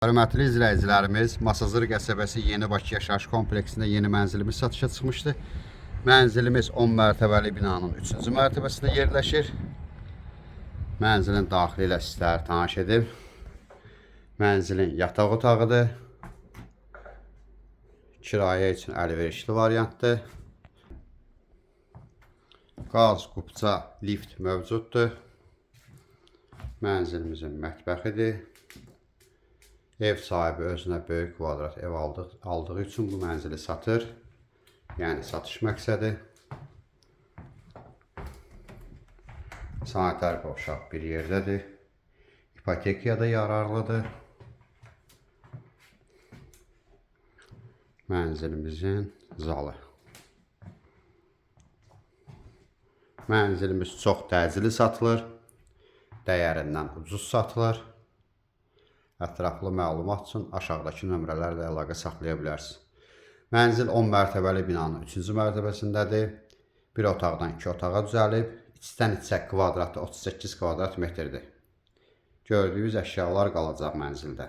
Hörmətli izləyicilərimiz, Masazır qəsəbəsi Yeni Bakı yaşayış kompleksində yeni mənzilimiz satışa çıxmışdı. Mənzilimiz 10 mərtəbəli binanın 3-cü mərtəbəsində yerləşir. Mənzilin daxili ilə sizlərə tanış edim. Mənzilin yataq otağıdır. Kirayə üçün əlverişli variantdır. Qaz, qubça, lift mövcuddur. Mənzilimizin mətbəxidir. Ev sahibi özünə böyük kvadrat ev aldığı üçün bu mənzili satır. Yəni satış məqsədi. Sanitar qovşaq bir yerdədir. İpotekaya da yararlıdır. Mənzilimizin zalı. Mənzilimiz çox təcili satılır. Dəyərindən ucuz satılır. Ətraflı məlumat üçün aşağıdakı nömrələrlə əlaqə saxlaya bilərsiniz. Mənzil 10 mərtəbəli binanın 3-cü mərtəbəsindədir. Bir otaqdan 2 otağa düzəlib. İçdən içə kvadratı 38 kvadrat metrdir. Gördüyünüz əşyalar qalacaq mənzildə.